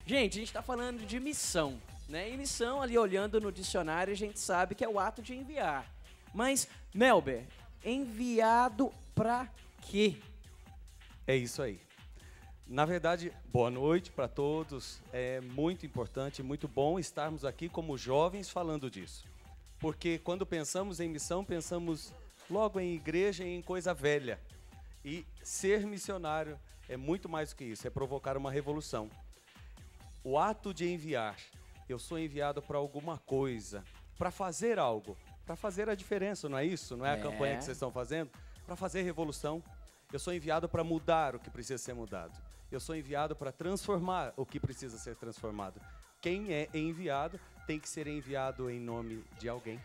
Gente, a gente está falando de missão, né? E missão, ali olhando no dicionário, a gente sabe que é o ato de enviar. Mas, Melber, enviado para quê? É isso aí. Na verdade, boa noite para todos. É muito importante, muito bom estarmos aqui como jovens falando disso. Porque quando pensamos em missão, pensamos logo em igreja e em coisa velha. E ser missionário é muito mais do que isso, é provocar uma revolução. O ato de enviar, eu sou enviado para alguma coisa, para fazer algo, para fazer a diferença, não é isso? Não é a campanha que vocês estão fazendo? Para fazer revolução. Eu sou enviado para mudar o que precisa ser mudado. Eu sou enviado para transformar o que precisa ser transformado. Quem é enviado tem que ser enviado em nome de alguém.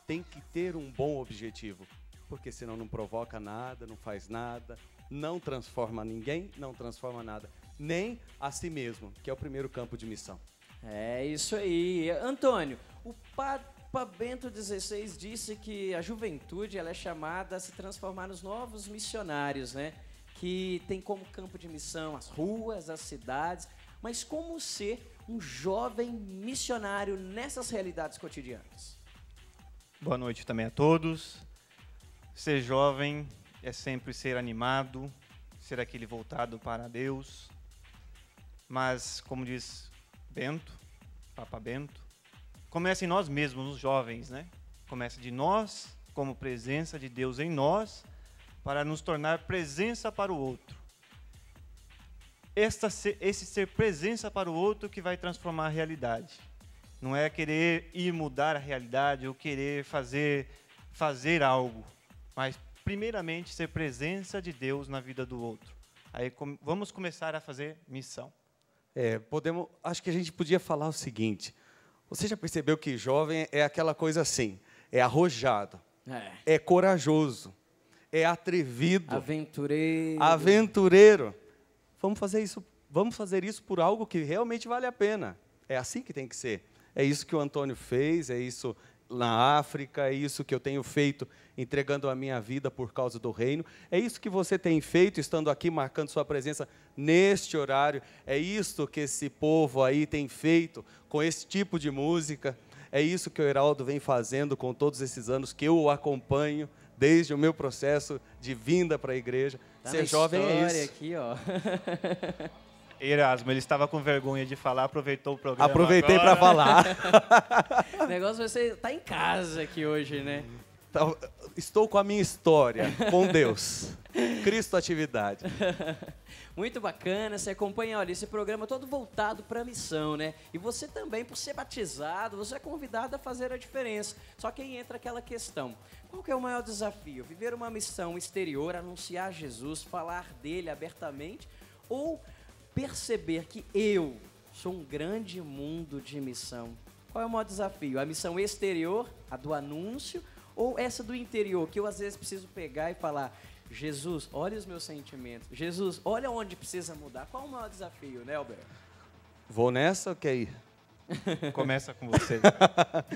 Tem que ter um bom objetivo, porque senão não provoca nada, não faz nada, não transforma ninguém, não transforma nada, nem a si mesmo, que é o primeiro campo de missão. É isso aí. Antônio, o Papa Bento XVI disse que a juventude ela é chamada a se transformar nos novos missionários, né? Que tem como campo de missão as ruas, as cidades, mas como ser um jovem missionário nessas realidades cotidianas? Boa noite também a todos. Ser jovem é sempre ser animado, ser aquele voltado para Deus. Mas, como diz Bento, Papa Bento, começa em nós mesmos, os jovens, né? Começa de nós, como presença de Deus em nós, para nos tornar presença para o outro. Esse ser presença para o outro que vai transformar a realidade. Não é querer ir mudar a realidade ou querer fazer algo, mas primeiramente ser presença de Deus na vida do outro. Aí vamos começar a fazer missão. Acho que a gente podia falar o seguinte: você já percebeu que jovem é aquela coisa assim, é arrojado, é corajoso, é atrevido, aventureiro. Vamos fazer isso por algo que realmente vale a pena. É assim que tem que ser. É isso que o Antônio fez, é isso na África, é isso que eu tenho feito entregando a minha vida por causa do reino, é isso que você tem feito estando aqui marcando sua presença neste horário, é isso que esse povo aí tem feito com esse tipo de música, é isso que o Heraldo vem fazendo com todos esses anos que eu o acompanho desde o meu processo de vinda para a igreja. Ser jovem é isso. Aqui, ó. Erasmo, ele estava com vergonha de falar, aproveitou o programa. Aproveitei para falar. O negócio vai ser tá em casa aqui hoje, né? Então, estou com a minha história, com Deus. Cristo atividade. Muito bacana, você acompanha, olha, esse programa todo voltado para a missão, né? E você também, por ser batizado, você é convidado a fazer a diferença. Só que aí entra aquela questão, qual que é o maior desafio? Viver uma missão exterior, anunciar Jesus, falar dele abertamente, ou perceber que eu sou um grande mundo de missão? Qual é o maior desafio? A missão exterior, a do anúncio, ou essa do interior, que eu às vezes preciso pegar e falar: Jesus, olha os meus sentimentos. Jesus, olha onde precisa mudar. Qual é o maior desafio, né, Alberto? Vou nessa ou quer ir? Começa com você.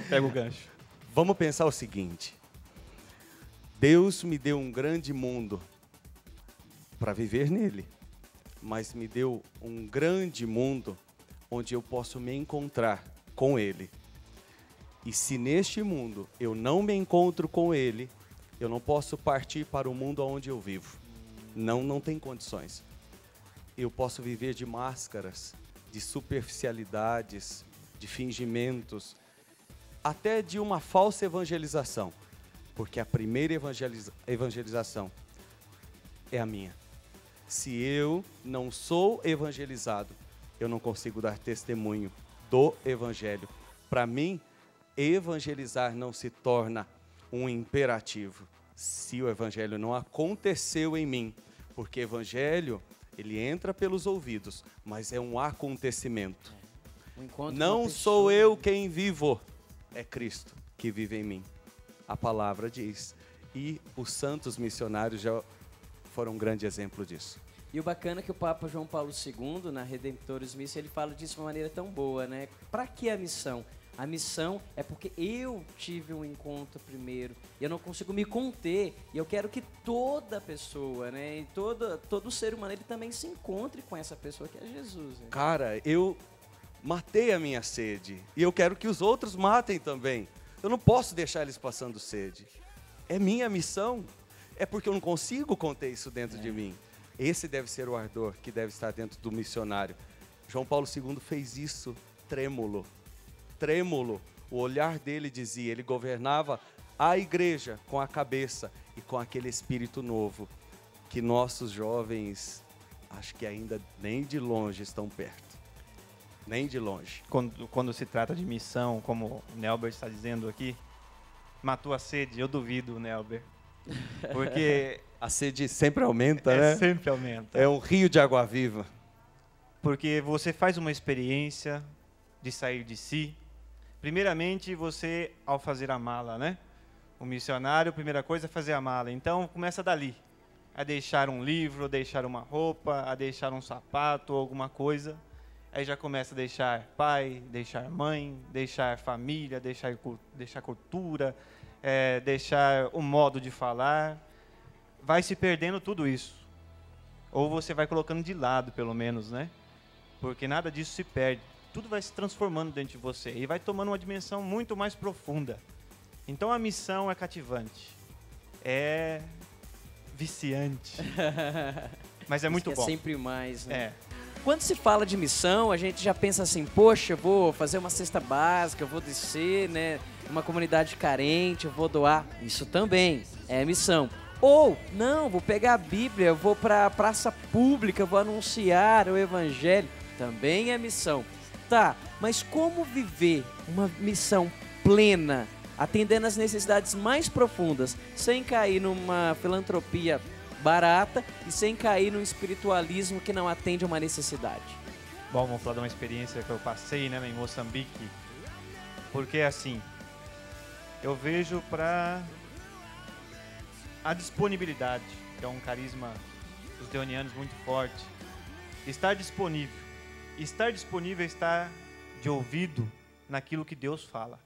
Pega o gancho. Vamos pensar o seguinte. Deus me deu um grande mundo para viver nele, mas me deu um grande mundo onde eu posso me encontrar com ele. E se neste mundo eu não me encontro com ele, eu não posso partir para o mundo onde eu vivo. Não tem condições. Eu posso viver de máscaras, de superficialidades, de fingimentos, até de uma falsa evangelização, porque a primeira evangelização é a minha. Se eu não sou evangelizado, eu não consigo dar testemunho do evangelho. Para mim, evangelizar não se torna um imperativo se o evangelho não aconteceu em mim, porque evangelho, ele entra pelos ouvidos, mas é um acontecimento. Não sou eu quem vivo, é Cristo que vive em mim. A palavra diz. E os santos missionários já foram um grande exemplo disso. E o bacana é que o Papa João Paulo II, na Redemptoris Missa, ele fala disso de uma maneira tão boa, né? Para que a missão? A missão é porque eu tive um encontro primeiro, e eu não consigo me conter, e eu quero que toda pessoa, né, e todo ser humano, ele também se encontre com essa pessoa que é Jesus. Né? Cara, eu matei a minha sede, e eu quero que os outros matem também. Eu não posso deixar eles passando sede. É minha missão, é porque eu não consigo conter isso dentro de mim. Esse deve ser o ardor que deve estar dentro do missionário. João Paulo II fez isso trêmulo. Trêmulo. O olhar dele dizia, ele governava a igreja com a cabeça e com aquele espírito novo, que nossos jovens, acho que ainda nem de longe estão perto. Nem de longe. Quando se trata de missão, como o Nelber está dizendo aqui, matou a sede, eu duvido, Nelber. Porque a sede sempre aumenta, né? Sempre aumenta. É um rio de água viva. Porque você faz uma experiência de sair de si. Primeiramente, você, ao fazer a mala, né? O missionário, a primeira coisa é fazer a mala. Então, começa dali. A deixar um livro, a deixar uma roupa, a deixar um sapato, alguma coisa. Aí já começa a deixar pai, deixar mãe, deixar família, deixar cultura, deixar o modo de falar. Vai se perdendo tudo isso. Ou você vai colocando de lado, pelo menos, né? Porque nada disso se perde. Tudo vai se transformando dentro de você e vai tomando uma dimensão muito mais profunda. Então a missão é cativante, é viciante, mas é muito bom. É sempre mais, né? É. Quando se fala de missão, a gente já pensa assim, poxa, eu vou fazer uma cesta básica, eu vou descer, né, numa comunidade carente, eu vou doar. Isso também é missão. Ou, não, vou pegar a Bíblia, eu vou para a praça pública, vou anunciar o Evangelho. Também é missão. Tá, mas como viver uma missão plena, atendendo às necessidades mais profundas, sem cair numa filantropia barata e sem cair num espiritualismo que não atende a uma necessidade? Bom, vamos falar de uma experiência que eu passei, né, em Moçambique. Porque, assim, eu vejo para a disponibilidade, que é um carisma dos deonianos muito forte, estar disponível. Estar disponível é estar de ouvido naquilo que Deus fala.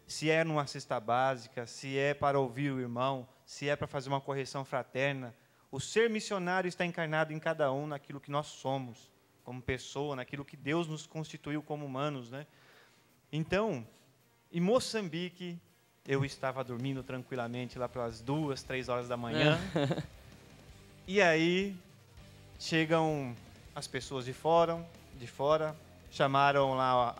Se é numa cesta básica, se é para ouvir o irmão, se é para fazer uma correção fraterna, o ser missionário está encarnado em cada um naquilo que nós somos, como pessoa, naquilo que Deus nos constituiu como humanos, né? Então, em Moçambique, eu estava dormindo tranquilamente lá pelas 2, 3 horas da manhã. E aí, chegam as pessoas de fora, chamaram lá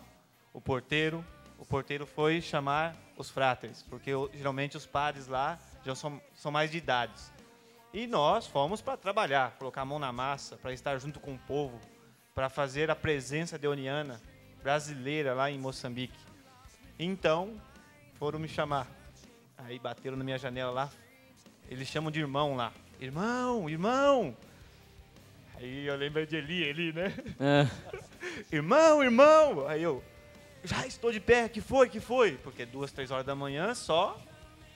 o porteiro. O porteiro foi chamar os fráteres, porque geralmente os padres lá já são mais de idades. E nós fomos para trabalhar, colocar a mão na massa, para estar junto com o povo, para fazer a presença deoniana brasileira lá em Moçambique. Então, foram me chamar. Aí bateram na minha janela lá, eles chamam de irmão lá. Irmão, irmão! Aí eu lembro de Eli, né? Irmão, irmão! Aí eu, já estou de pé, que foi? Porque 2, 3 horas da manhã, só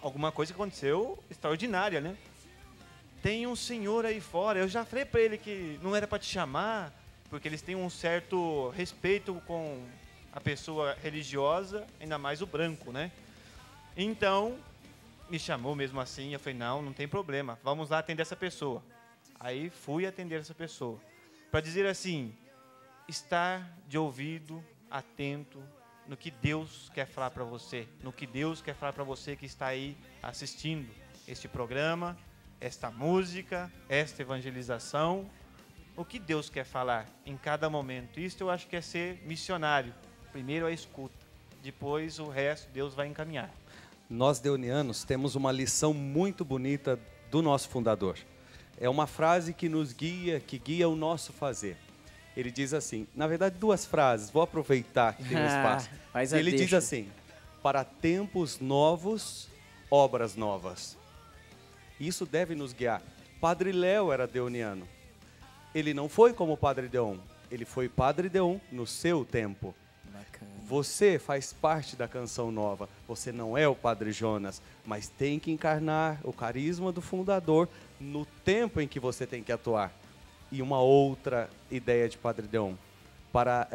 alguma coisa que aconteceu extraordinária, né? Tem um senhor aí fora, eu já falei para ele que não era para te chamar, porque eles têm um certo respeito com a pessoa religiosa, ainda mais o branco, né? Então, me chamou mesmo assim, eu falei, não tem problema, vamos lá atender essa pessoa. Aí fui atender essa pessoa, para dizer assim, estar de ouvido, atento, no que Deus quer falar para você, no que Deus quer falar para você que está aí assistindo este programa, esta música, esta evangelização, o que Deus quer falar em cada momento. Isso eu acho que é ser missionário. Primeiro a escuta, depois o resto Deus vai encaminhar. Nós deonianos temos uma lição muito bonita do nosso fundador. É uma frase que nos guia, que guia o nosso fazer. Ele diz assim, na verdade 2 frases, vou aproveitar que tem um espaço. Ele diz assim, para tempos novos, obras novas. Isso deve nos guiar. Padre Léo era deoniano. Ele não foi como o Padre Deon, ele foi Padre Deon no seu tempo. Bacana. Você faz parte da Canção Nova. Você não é o Padre Jonas, mas tem que encarnar o carisma do fundador no tempo em que você tem que atuar. E uma outra ideia de Padre Deon. Para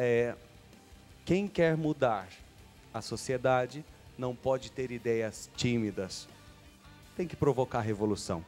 quem quer mudar, A sociedade não pode ter ideias tímidas. Tem que provocar revolução.